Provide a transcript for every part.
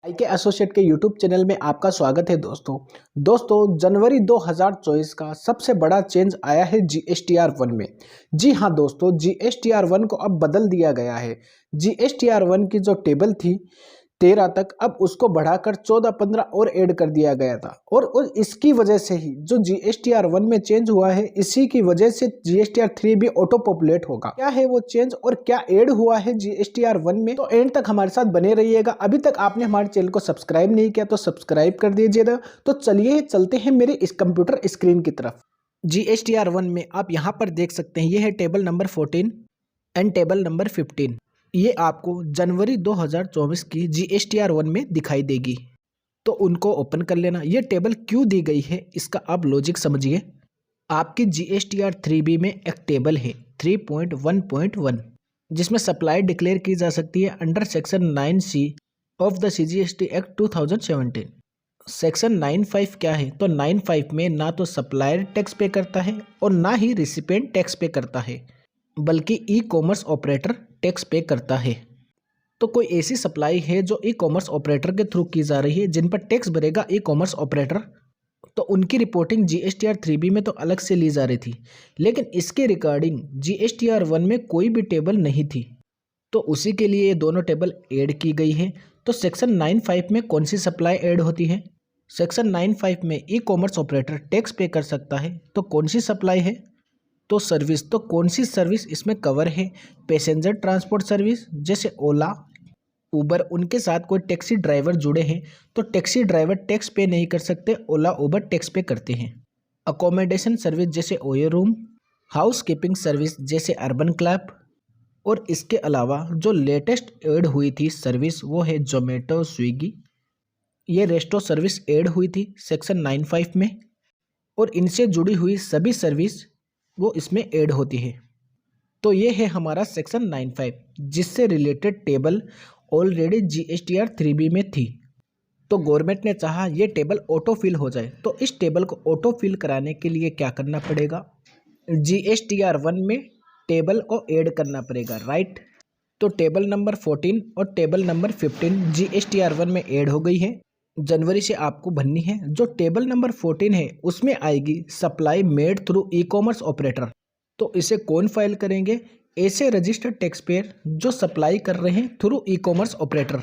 आईके associate के YouTube channel में आपका स्वागत है दोस्तों जनवरी 2024 का सबसे बड़ा चेंज आया है जीएसटीआर 1 में। जी हाँ दोस्तों, जीएसटीआर 1 को अब बदल दिया गया है। जीएसटीआर 1 की जो टेबल थी 13 तक, अब उसको बढ़ाकर 14-15 और ऐड कर दिया गया था। और इसकी वजह से ही जो जीएसटीआर 1 में चेंज हुआ है, इसी की वजह से जीएसटीआर 3 भी ऑटो पॉपुलेट होगा। क्या है वो चेंज और क्या ऐड हुआ है जीएसटीआर 1 में, तो एंड तक हमारे साथ बने रहिएगा। अभी तक आपने हमारे चैनल को सब्सक्राइब नहीं किया तो सब्सक्राइब कर दीजिएगा। तो चलिए चलते हैं मेरे इस कंप्यूटर स्क्रीन की तरफ। जीएसटीआर 1 में आप यहाँ पर देख सकते हैं, ये है table number 14 and table number 15। ये आपको जनवरी 2024 की जीएसटीआर 1 में दिखाई देगी, तो उनको ओपन कर लेना। ये टेबल क्यों दी गई है इसका आप लॉजिक समझिए। आपकी जीएसटीआर 3B में एक टेबल है 3.1.1, जिसमें सप्लाई डिक्लेयर की जा सकती है under section 9C of the CGST act 2017। Section 9(5) क्या है, तो 9(5) में ना तो सप्लायर टैक्स पे करता है और ना ही रिसिपेंट टैक्स पे करता है, बल्कि ई कॉमर्स ऑपरेटर टैक्स पे करता है। तो कोई ऐसी सप्लाई है जो ई कॉमर्स ऑपरेटर के थ्रू की जा रही है, जिन पर टैक्स भरेगा ई कॉमर्स ऑपरेटर, तो उनकी रिपोर्टिंग जीएसटीआर 3B में तो अलग से ली जा रही थी, लेकिन इसके रिगार्डिंग जीएसटीआर 1 में कोई भी टेबल नहीं थी। तो उसी के लिए ये दोनों टेबल ऐड की गई है। तो सेक्शन 9(5) में कौन सी सप्लाई ऐड होती है? सेक्शन 9(5) में ई कॉमर्स ऑपरेटर टैक्स पे कर सकता है, तो कौन सी सप्लाई है? तो सर्विस, तो कौन सी सर्विस इसमें कवर है? पैसेंजर ट्रांसपोर्ट सर्विस, जैसे ओला, उबर, उनके साथ कोई टैक्सी ड्राइवर जुड़े हैं तो टैक्सी ड्राइवर टैक्स पे नहीं कर सकते, ओला उबर टैक्स पे करते हैं। अकोमोडेशन सर्विस जैसे OYO room, house keeping service जैसे अर्बन क्लैब, और इसके अलावा जो लेटेस्ट ऐड हुई थी सर्विस वो है जोमेटो, स्विगी। ये रेस्टो सर्विस ऐड हुई थी सेक्शन 9(5) में, और इनसे जुड़ी हुई सभी सर्विस वो इसमें ऐड होती है। तो ये है हमारा सेक्शन 9(5), जिससे related table already GSTR 3B में थी। तो गवर्नमेंट ने चाहा ये टेबल ऑटो फिल हो जाए, तो इस टेबल को ऑटो फिल कराने के लिए क्या करना पड़ेगा? जीएसटीआर 1 में टेबल को ऐड करना पड़ेगा, राइट। तो टेबल नंबर 14 और टेबल नंबर 15 जीएसटीआर 1 में ऐड हो गई है। जनवरी से आपको भरनी है। जो टेबल नंबर 14 है उसमें आएगी supply made through e commerce operator. तो इसे कौन फाइल करेंगे? ऐसे रजिस्टर्ड टैक्स पेयर जो सप्लाई कर रहे हैं थ्रू ई कॉमर्स ऑपरेटर।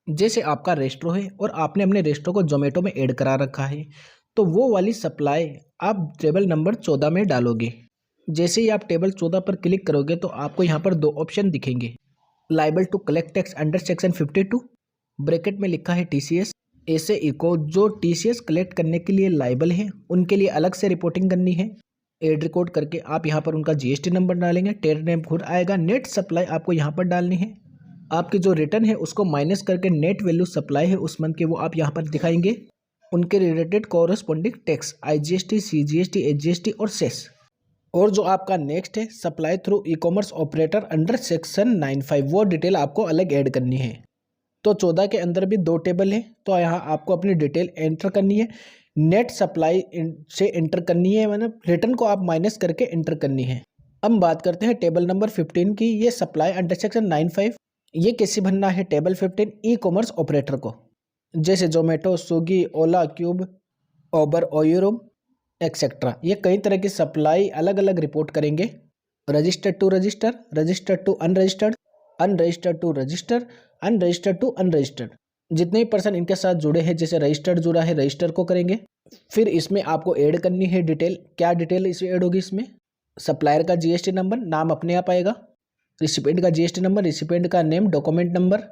जैसे आपका रेस्टोरेंट है और आपने अपने रेस्टोरेंट को जोमेटो में ऐड करा रखा है, तो वो वाली सप्लाई आप टेबल नंबर 14 में डालोगे। जैसे ही आप टेबल 14 पर क्लिक करोगे तो आपको यहाँ पर दो ऑप्शन दिखेंगे। Liable to collect tax under section 52, bracket में लिखा है टीसीएस। ऐसे इको जो टीसीएस कलेक्ट करने के लिए लाइबल है, उनके लिए अलग से रिपोर्टिंग करनी है। एड रिकॉर्ड करके आप यहाँ पर उनका जीएसटी नंबर डालेंगे, टेर नेम खुद आएगा। नेट सप्लाई आपको यहाँ पर डालनी है। आपकी जो रिटर्न है उसको माइनस करके नेट वैल्यू सप्लाई है उस मंथ के, वो आप यहाँ पर दिखाएंगे। उनके related corresponding tax IGST, CGST, HGST और सेस। और जो आपका नेक्स्ट है supply through e commerce operator under section 9(5), वो डिटेल आपको अलग ऐड करनी है। तो 14 के अंदर भी दो टेबल है, तो यहाँ आपको अपनी डिटेल एंटर करनी है। नेट सप्लाई से एंटर करनी है, मतलब रिटर्न को आप माइनस करके एंटर करनी है। अब बात करते हैं टेबल नंबर 15 की। ये सप्लाई अंडर सेक्शन 9(5), ये कैसे भरना है? टेबल 15 ई कॉमर्स ऑपरेटर को, जैसे जोमेटो, स्विगी, ओला, क्यूब, ओबर, ओयूरूम एक्सेट्रा, ये कई तरह की सप्लाई अलग अलग रिपोर्ट करेंगे। Registered to register, registered to unregistered, unregistered to register, unregistered to unregistered. जितने भी पर्सन इनके साथ जुड़े हैं, जैसे रजिस्टर्ड जुड़ा है रजिस्टर को करेंगे। फिर इसमें आपको ऐड करनी है डिटेल। क्या डिटेल इसमें ऐड होगी? इसमें सप्लायर का जीएसटी नंबर, नाम अपने आप आएगा। रिसिपेंट का जीएसटी नंबर, रिसिपेंट का नेम, डॉक्यूमेंट नंबर,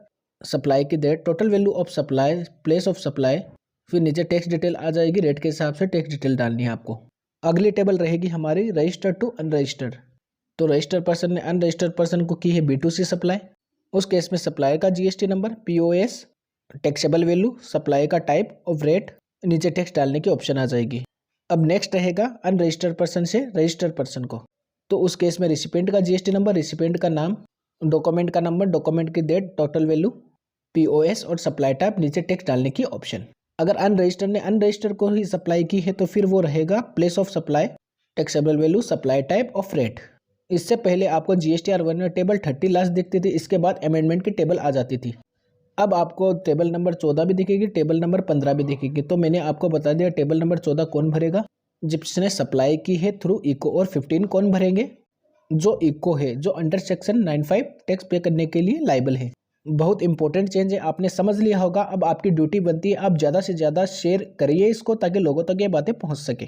सप्लाई की date, total value of supply, place of supply. फिर नीचे टैक्स डिटेल आ जाएगी, रेट के हिसाब से टैक्स डिटेल डालनी है आपको। अगली टेबल रहेगी हमारी रजिस्टर्ड टू अनरजिस्टर्ड। तो रजिस्टर्ड पर्सन ने अनरजिस्टर्ड पर्सन को की है B2C सप्लाई, उस केस में सप्लायर का GST number, POS, taxable value, supply का टाइप ऑफ रेट, नीचे टैक्स डालने की ऑप्शन आ जाएगी। अब नेक्स्ट रहेगा अनरजिस्टर्ड पर्सन से रजिस्टर्ड पर्सन को, तो उस केस में रिसिपेंट का जीएसटी नंबर, रिसिपेंट का नाम, डॉक्यूमेंट का नंबर, डॉक्यूमेंट की डेट, टोटल वैल्यू, पीओएस और सप्लाई टाइप, नीचे टैक्स डालने की ऑप्शन। अगर अनरजिस्टर्ड ने अनरजिस्टर्ड को ही सप्लाई की है तो फिर वो रहेगा place of supply, taxable value, supply type of rate. इससे पहले आपको जीएसटीआर 1 में टेबल 30 लास्ट दिखती थी, इसके बाद अमेंडमेंट की टेबल आ जाती थी। अब आपको टेबल नंबर 14 भी दिखेगी, टेबल नंबर 15 भी दिखेगी। तो मैंने आपको बता दिया टेबल नंबर 14 कौन भरेगा, जिसने सप्लाई की है थ्रू इको, और 15 कौन भरेंगे, जो इको है, जो अंडर सेक्शन 95 टैक्स पे करने के लिए लायबल है। बहुत इंपॉर्टेंट चेंज है, आपने समझ लिया होगा। अब आपकी ड्यूटी बनती है, आप ज़्यादा से ज़्यादा शेयर करिए इसको, ताकि लोगों तक ये बातें पहुंच सके।